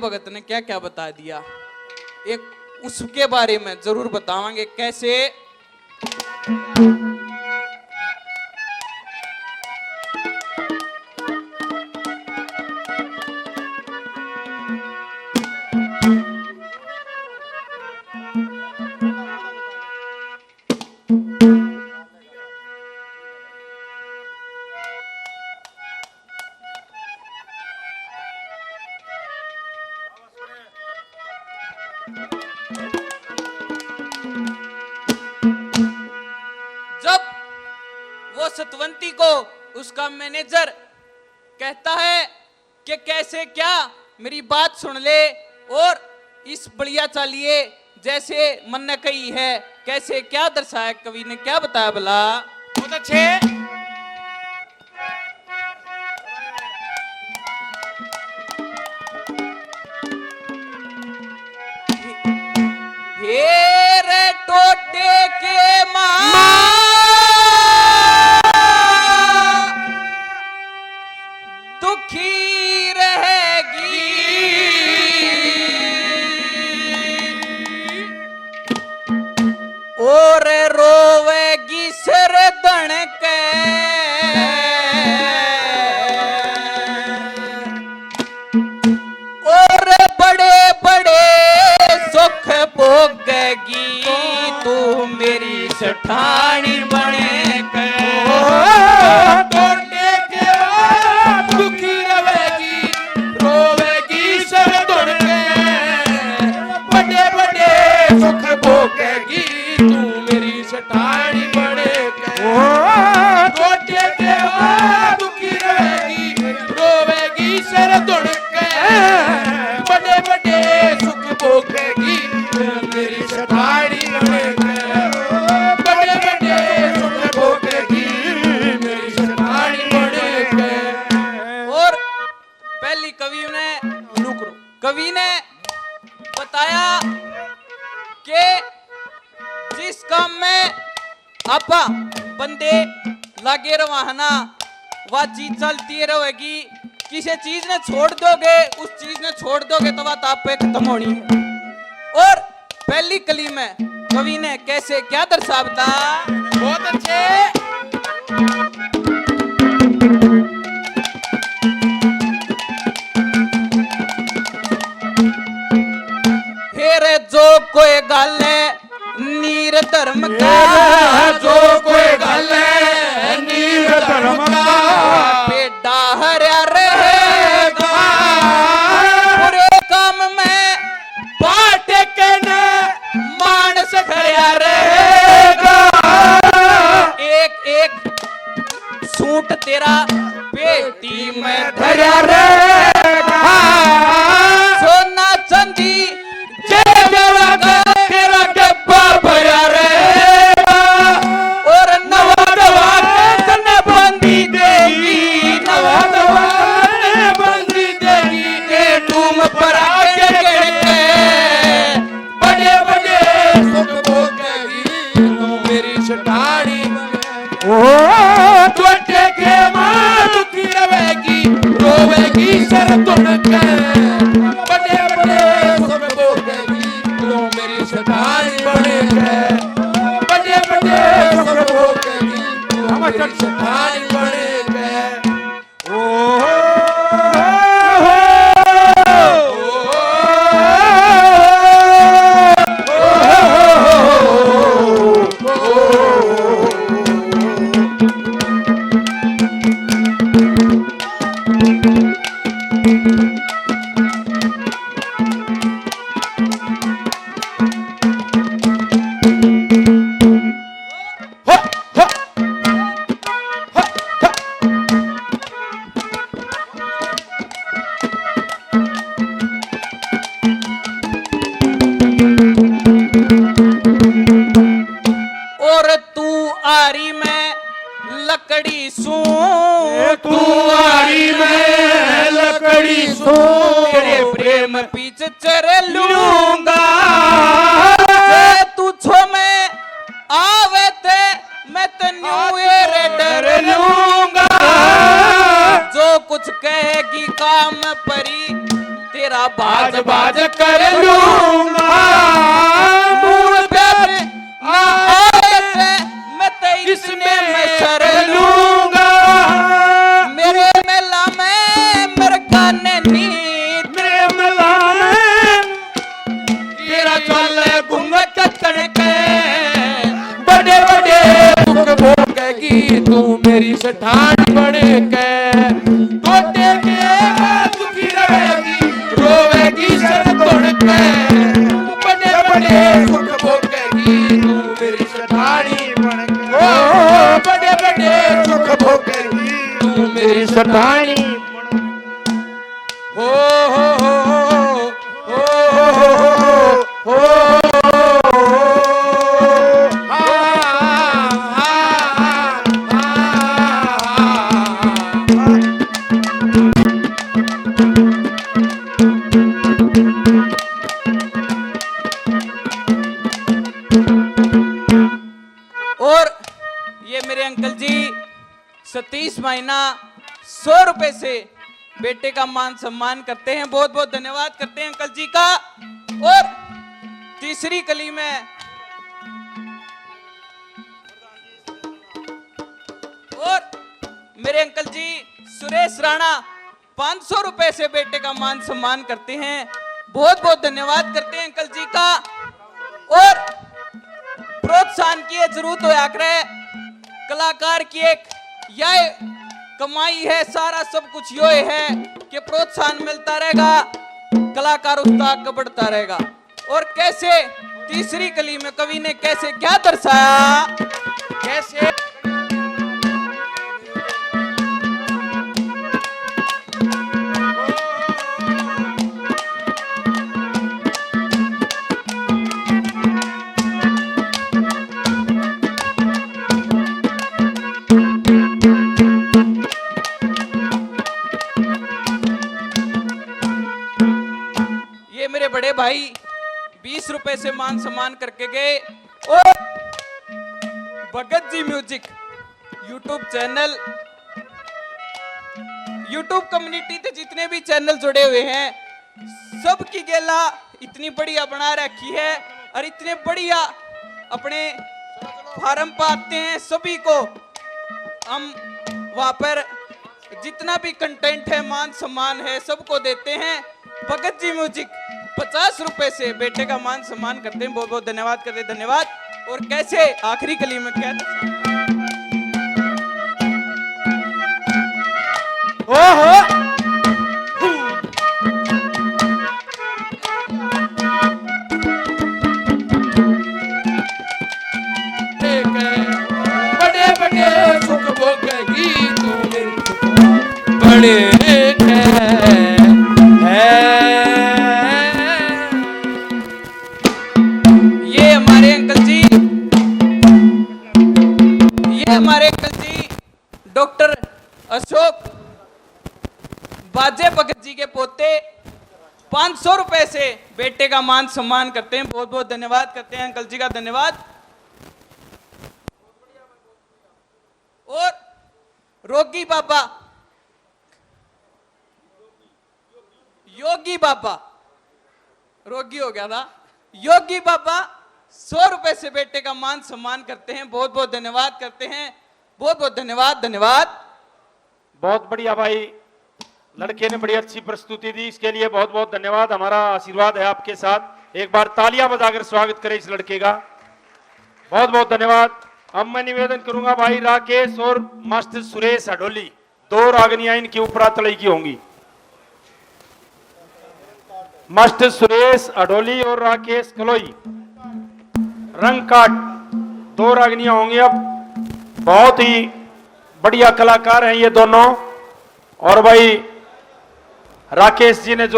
भगत ने क्या क्या बता दिया, एक उसके बारे में जरूर बतावांगे कैसे। जब वो सतवंती को उसका मैनेजर कहता है कि कैसे क्या मेरी बात सुन ले और इस बढ़िया चालिए जैसे मन ने कही है, कैसे क्या दर्शाया कवि ने, क्या बताया भला। बहुत अच्छे। हेरे टोटे के मां दुखी रहेगी, और रोवेगी सिर धन के, और बड़े बड़े सुख भोगेगी तू मेरी सठानी बने के। टोटे के दुखी रहेगी, रोवेगी सर धन के, बड़े बड़े सुख भोगेगी तू मेरी सठानी बने के। टोटे के दुखी रहेगी, रोवेगी सर धन के, बड़े बड़े सुख भोगेगी मेरी सठानी बने के। बड़े बड़े सुख भोगेगी मेरी सठानी बने के। और पहली कवि ने बताया कि जिस काम में आपा बंदे लागे रवाना वह चीज चलती रहेगी, किसी चीज ने छोड़ दोगे, उस चीज ने छोड़ दोगे तो बात आप पे खत्म होनी है। और पहली कली में कवि ने कैसे क्या दर्शावता। बहुत अच्छे। हेरे जो कोई गल है नीर धर्म का, जो कोई गल है नीर धर्म का, पेड़ा हरा रहेगा, बुरे काम में बाट के न मानस खड़ा रहेगा। एक एक सूट तेरा पेटी में धरा रहेगा, सोना चांदी तेरा डब्बा भरा रहेगा, और नवा दवा ने बंदी देगी, नवा दवा ने बंदी देगी, के तुम पर आके बड़े बड़े सुख भोगेगी तू मेरी सठानी। टोटे के मां दुखी रहेगी, रोवेगी सर धन के, बड़े बड़े सुख भोगेगी तू मेरी सठानी बने के। बड़े बड़े सुख भोगेगी तू मेरी सठानी बने के। ओ लकड़ी सू, तू आरी में लकड़ी सू, तेरे प्रेम पीछे चर लूंगा, तू छो में आवे थे मैं तन्यू रे डर लूंगा, जो कुछ कहेगी काम परी तेरा बाज बाज कर लूंगा मूल पे मैं तेरे में सर लूंगा मेरे मेला में मेरे गाने नीत मेरे मलाने तेरा चल घूंघट तड़के बड़े बड़े दुख भोगेगी तू मेरी सठान बन के टोटे के बाद दुखी रहेगी रोवेगी सर तोड़ के बड़े बड़े दुख भोगेगी तू मेरी सठानी बन के ओ बड़े बड़े दुख भोगेगी तू मेरी सठानी हो और ये मेरे अंकल जी सतीश महीना 100 रुपए से बेटे का मान सम्मान करते हैं। बहुत बहुत धन्यवाद करते हैं अंकल जी का। और तीसरी कली में और मेरे अंकल जी सुरेश राणा 500 रुपए से बेटे का मान सम्मान करते हैं। बहुत बहुत धन्यवाद करते हैं अंकल जी का। और प्रोत्साहन की जरूरत होया करे कलाकार की एक यह कमाई है, सारा सब कुछ यो है कि प्रोत्साहन मिलता रहेगा, कलाकार उसका आगे बढ़ता रहेगा। और कैसे तीसरी कली में कवि ने कैसे क्या दर्शाया, कैसे मेरे बड़े भाई 20 रुपए से मान सम्मान करके गए। और Bhagat ji music YouTube channel, YouTube community से जितने भी चैनल जुड़े हुए हैं सबकी गेला इतनी बढ़िया बना रखी है और इतने बढ़िया अपने फार्म पाते हैं। सभी को हम वहां पर जितना भी कंटेंट है मान सम्मान है सबको देते हैं। भगत जी म्यूजिक 50 रुपए से बेटे का मान सम्मान करते हैं। बहुत बहुत धन्यवाद करते हैं, धन्यवाद। और कैसे आखिरी कली में क्या बड़े बड़े सुख भोगेगी तू मेरी बड़े डॉक्टर अशोक बाजे भगत जी के पोते 500 रुपए से बेटे का मान सम्मान करते हैं। बहुत बहुत धन्यवाद करते हैं अंकल जी का, धन्यवाद। और रोगी बाबा, योगी बाबा, रोगी हो गया था, योगी बाबा 100 रुपए से बेटे का मान सम्मान करते हैं। बहुत बहुत धन्यवाद करते हैं, बहुत बहुत धन्यवाद, धन्यवाद। बहुत बढ़िया भाई, लड़के ने बड़ी अच्छी प्रस्तुति दी, इसके लिए बहुत बहुत धन्यवाद। हमारा आशीर्वाद है आपके साथ। एक बार तालियां बजाकर स्वागत करें इस लड़के का। बहुत बहुत धन्यवाद। अब मैं निवेदन करूंगा भाई राकेश और मास्टर सुरेश अडोली, 2 रागनियां इनकी ऊपरा तलई की होंगी। मास्टर सुरेश अडोली और राकेश कलोई, रंग काट 2 रागनियां होंगी। अब बहुत ही बढ़िया कलाकार हैं ये दोनों। और भाई राकेश जी ने जो